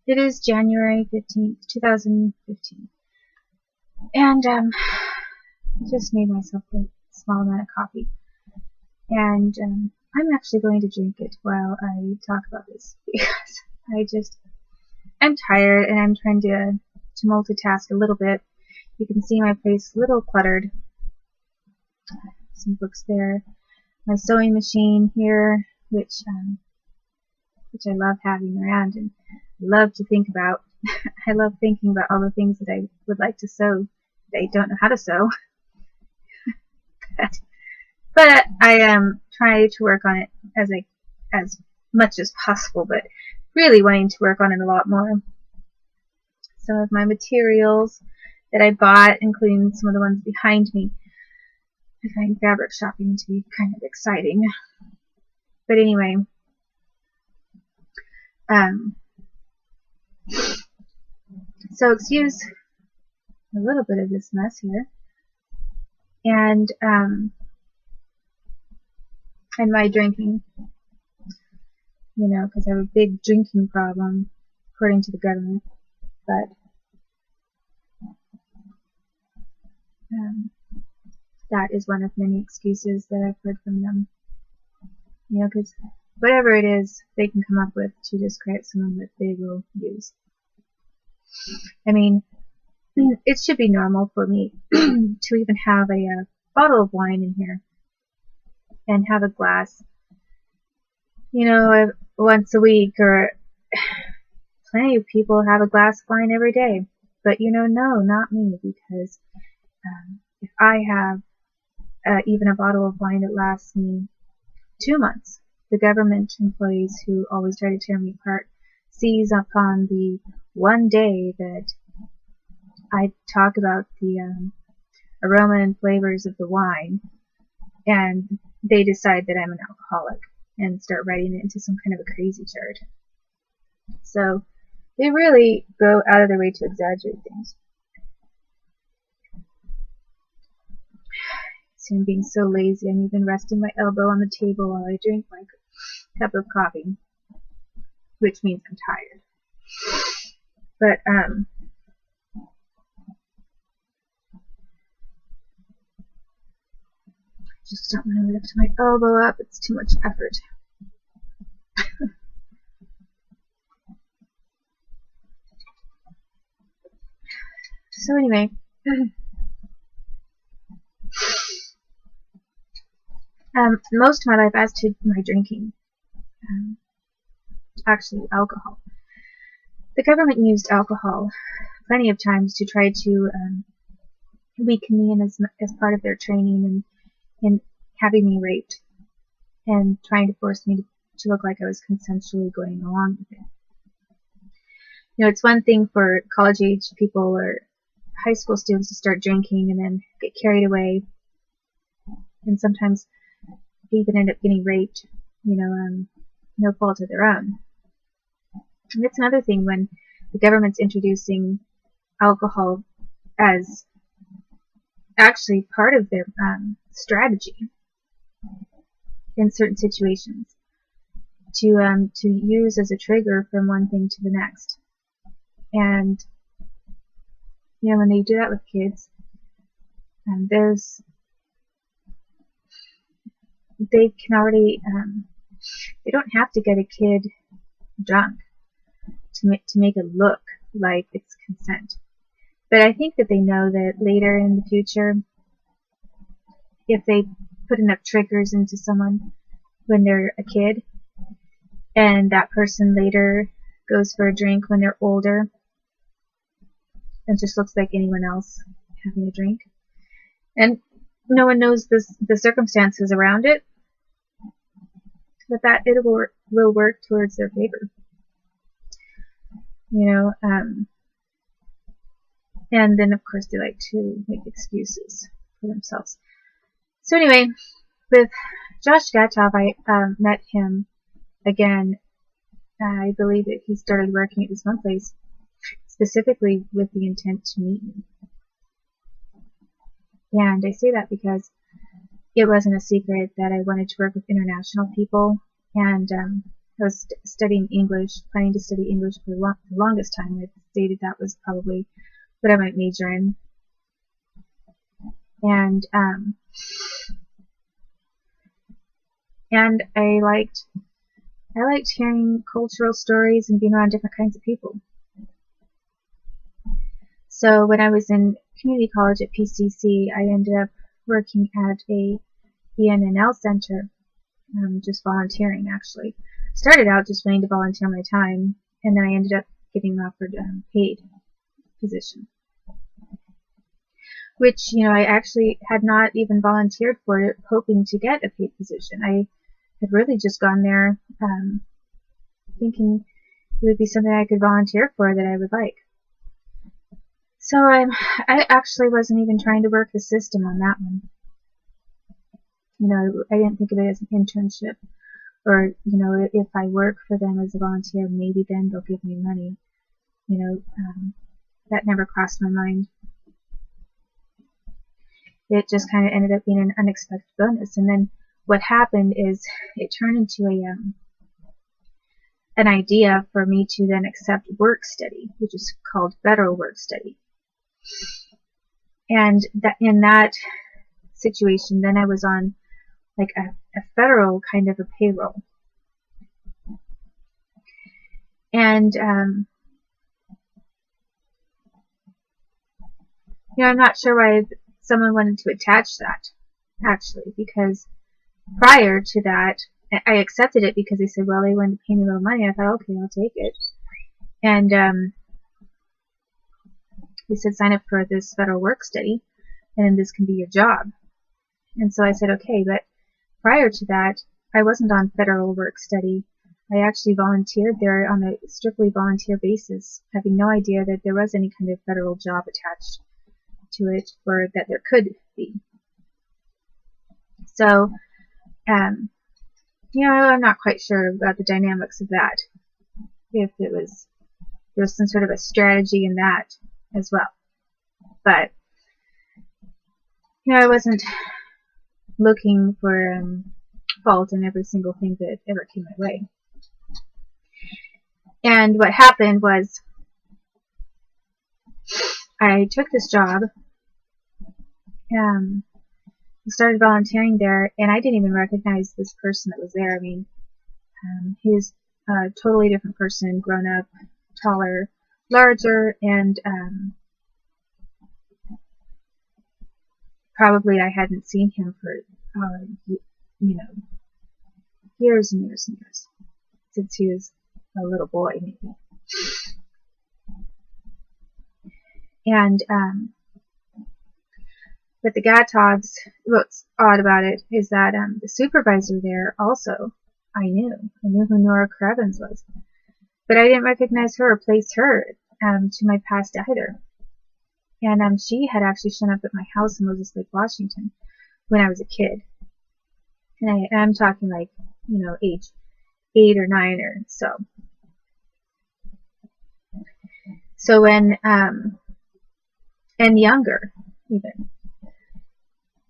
It is January 15th, 2015. And I just made myself a small amount of coffee. And I'm actually going to drink it while I talk about this because I'm tired and I'm trying to multitask a little bit. You can see my place a little cluttered. Some books there. My sewing machine here, which I love having around and love to think about. I love thinking about all the things that I would like to sew that I don't know how to sew. But I try to work on it as much as possible, but really wanting to work on it a lot more. Some of my materials that I bought, including some of the ones behind me, I find fabric shopping to be kind of exciting. But anyway, so excuse a little bit of this mess here, and my drinking, because I have a big drinking problem, according to the government, but that is one of many excuses that I've heard from them, because whatever it is they can come up with to discredit someone that they will use. I mean, it should be normal for me to even have a bottle of wine in here and have a glass, once a week, or plenty of people have a glass of wine every day. But no, not me, because if I have even a bottle of wine that lasts me 2 months, the government employees who always try to tear me apart seize upon the one day that I talk about the aroma and flavors of the wine, and they decide that I'm an alcoholic and start writing it into some kind of a crazy chart. So they really go out of their way to exaggerate things. See, I'm being so lazy. I'm even resting my elbow on the table while I drink my cup of coffee, which means I'm tired. But just don't want to lift my elbow up. It's too much effort. So anyway, most of my life as to my drinking, actually alcohol. The government used alcohol plenty of times to try to weaken me as part of their training and having me raped and trying to force me to look like I was consensually going along with it. It's one thing for college-age people or high school students to start drinking and then get carried away, and sometimes they even end up getting raped, no fault of their own. And it's another thing when the government's introducing alcohol as actually part of their strategy in certain situations to use as a trigger from one thing to the next. And when they do that with kids, they can already they don't have to get a kid drunk to make it look like it's consent. But I think that they know that later in the future, if they put enough triggers into someone when they're a kid, and that person later goes for a drink when they're older, and just looks like anyone else having a drink, and no one knows the circumstances around it, that it will work towards their favor. And then of course they like to make excuses for themselves. So anyway, with Josh Gatov, I met him again. I believe that he started working at this one place specifically with the intent to meet me. And I say that because it wasn't a secret that I wanted to work with international people, and I was studying English, planning to study English for the longest time. I stated that was probably what I might major in. And I liked hearing cultural stories and being around different kinds of people. So when I was in community college at PCC, I ended up working at a ENNL center, just volunteering actually. Started out just wanting to volunteer my time, and then I ended up getting offered a paid position, which, you know, I actually had not even volunteered for it, hoping to get a paid position. I had really just gone there thinking it would be something I could volunteer for that I would like. So I actually wasn't even trying to work the system on that one. You know, I didn't think of it as an internship, or, you know, if I work for them as a volunteer, maybe then they'll give me money. You know, that never crossed my mind. It just kind of ended up being an unexpected bonus. And then what happened is it turned into an idea for me to then accept work study, which is called federal work study. And that in that situation, then I was on like a federal kind of a payroll. And you know, I'm not sure why someone wanted to attach that, actually, because prior to that, I accepted it because they said, well, they wanted to pay me a little money. I thought, okay, I'll take it. And they said, sign up for this federal work study, and then this can be your job. And so I said, okay, but prior to that, I wasn't on federal work study. I actually volunteered there on a strictly volunteer basis, having no idea that there was any kind of federal job attached to it, or that there could be. So, you know, I'm not quite sure about the dynamics of that, if there was some sort of a strategy in that as well. But, you know, I wasn't looking for fault in every single thing that ever came my way. And what happened was I took this job, started volunteering there, and I didn't even recognize this person that was there. I mean, he was a totally different person, grown up, taller, larger, and probably I hadn't seen him for, you know, years and years and years, since he was a little boy, maybe. And, but the Gatobs, what's odd about it is that the supervisor there also, I knew who Nora Krebens was. But I didn't recognize her or place her to my past either. And she had actually shown up at my house in Moses Lake, Washington when I was a kid. And I'm talking like, you know, age 8 or 9 or so. So when, and younger even.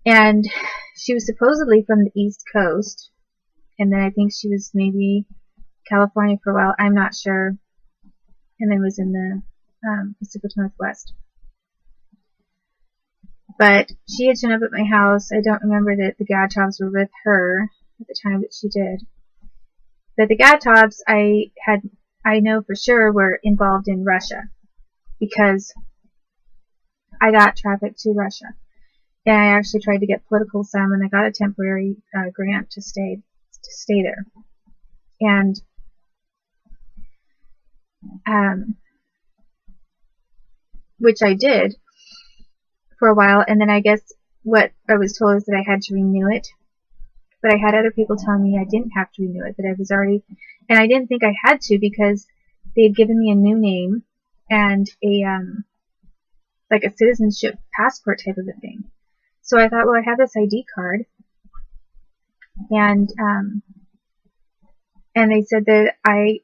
And she was supposedly from the East Coast, and then I think she was maybe California for a while, I'm not sure, and then was in the Pacific Northwest. But she had shown up at my house. I don't remember that the Gatobs were with her at the time that she did. But the Gatobs, I know for sure, were involved in Russia, because I got trafficked to Russia. And I actually tried to get political asylum, and I got a temporary grant to stay there. And which I did for a while, and then I guess what I was told is that I had to renew it. But I had other people telling me I didn't have to renew it, that I was already, and I didn't think I had to, because they had given me a new name and a like a citizenship passport type of a thing. So I thought, well, I have this ID card, and they said that I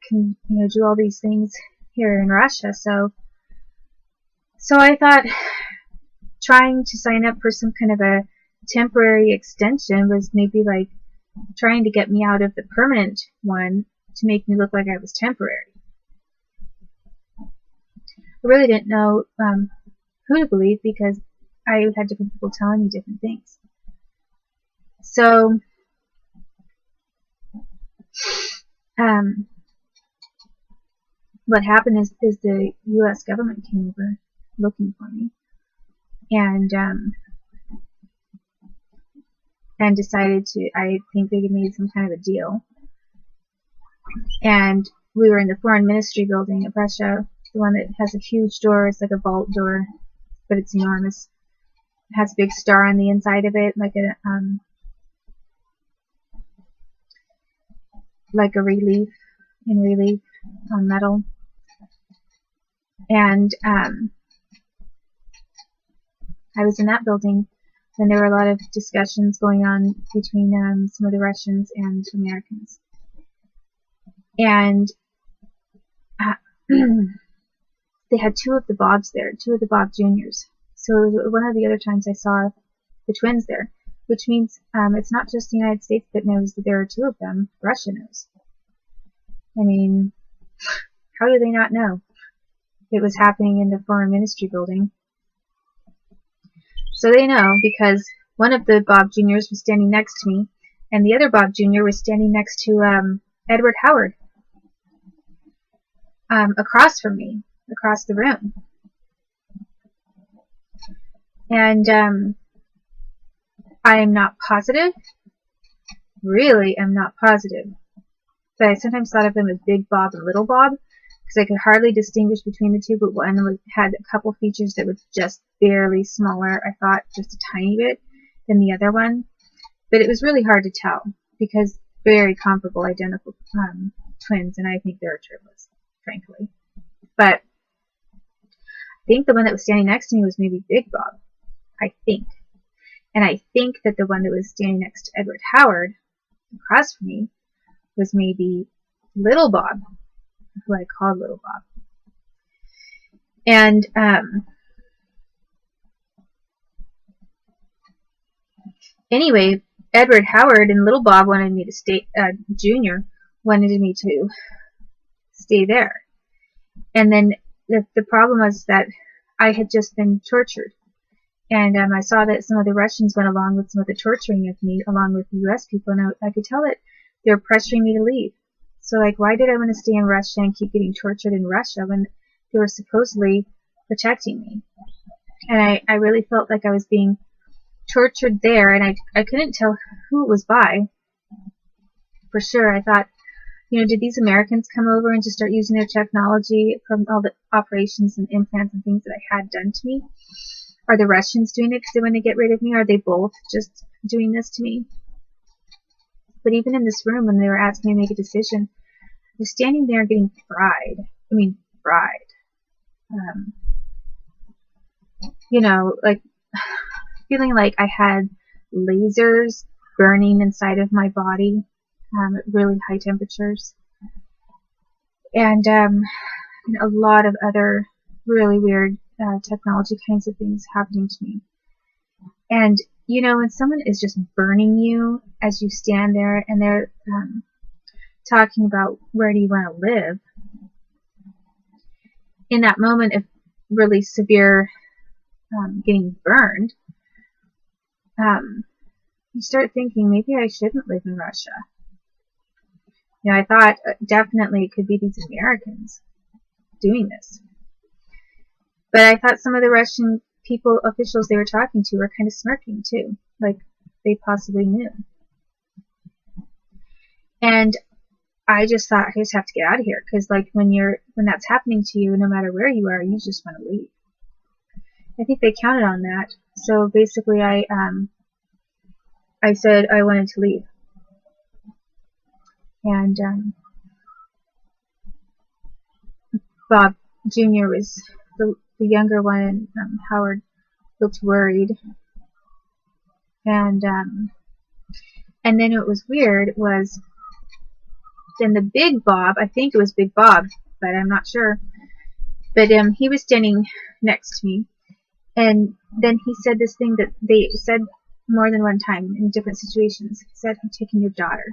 can, you know, do all these things here in Russia. So I thought trying to sign up for some kind of a temporary extension was maybe like trying to get me out of the permanent one to make me look like I was temporary. I really didn't know who to believe because I had different people telling me different things. So, what happened is the U.S. government came over looking for me, and decided to, I think they made some kind of a deal. And we were in the foreign ministry building at Russia, the one that has a huge door. It's like a vault door, but it's enormous. It has a big star on the inside of it, like a relief on metal. And I was in that building when there were a lot of discussions going on between some of the Russians and Americans. And they had two of the Bobs there, two of the Bob Juniors. So it was one of the other times I saw the twins there, which means it's not just the United States that knows that there are two of them. Russia knows. I mean, how do they not know? It was happening in the foreign ministry building. So they know because one of the Bob Juniors was standing next to me, and the other Bob Junior was standing next to Edward Howard, across from me, across the room. And I am not positive, really am not positive, but I sometimes thought of them as Big Bob and Little Bob, because I could hardly distinguish between the two, but one had a couple features that were just barely smaller, I thought just a tiny bit, than the other one. But it was really hard to tell, because very comparable, identical twins, and I think they're triplets, frankly. But I think the one that was standing next to me was maybe Big Bob, I think. And I think that the one that was standing next to Edward Howard, across from me, was maybe Little Bob, who I called Little Bob. And anyway, Edward Howard and Little Bob wanted me to stay, Junior wanted me to stay there. And then the problem was that I had just been tortured. And I saw that some of the Russians went along with some of the torturing of me, along with the U.S. people, and I could tell that they were pressuring me to leave. So, like, why did I want to stay in Russia and keep getting tortured in Russia when they were supposedly protecting me? And I really felt like I was being tortured there, and I couldn't tell who it was by. For sure, I thought, you know, did these Americans come over and just start using their technology from all the operations and implants and things that I had done to me? Are the Russians doing it because they want to get rid of me? Are they both just doing this to me? But even in this room, when they were asking me to make a decision, I was standing there getting fried. I mean, fried. You know, like, feeling like I had lasers burning inside of my body at really high temperatures. And a lot of other really weird technology kinds of things happening to me. And, you know, when someone is just burning you as you stand there and they're talking about where do you want to live, in that moment of really severe getting burned, you start thinking, maybe I shouldn't live in Russia. You know, I thought definitely it could be these Americans doing this. But I thought some of the Russian officials they were talking to were kind of smirking too, like they possibly knew. And I just thought, I just have to get out of here, because like when that's happening to you, no matter where you are, you just want to leave. I think they counted on that. So basically, I said I wanted to leave, and Bob Jr. was the younger one, and Howard looked worried. And then what was weird was then the Big Bob, I think it was Big Bob, but I'm not sure, but he was standing next to me, and then he said this thing that they said more than one time in different situations. He said, I'm taking your daughter.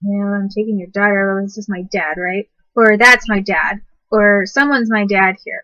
You know, I'm taking your daughter. Well, this is my dad, right? Or that's my dad. Or someone's my dad here.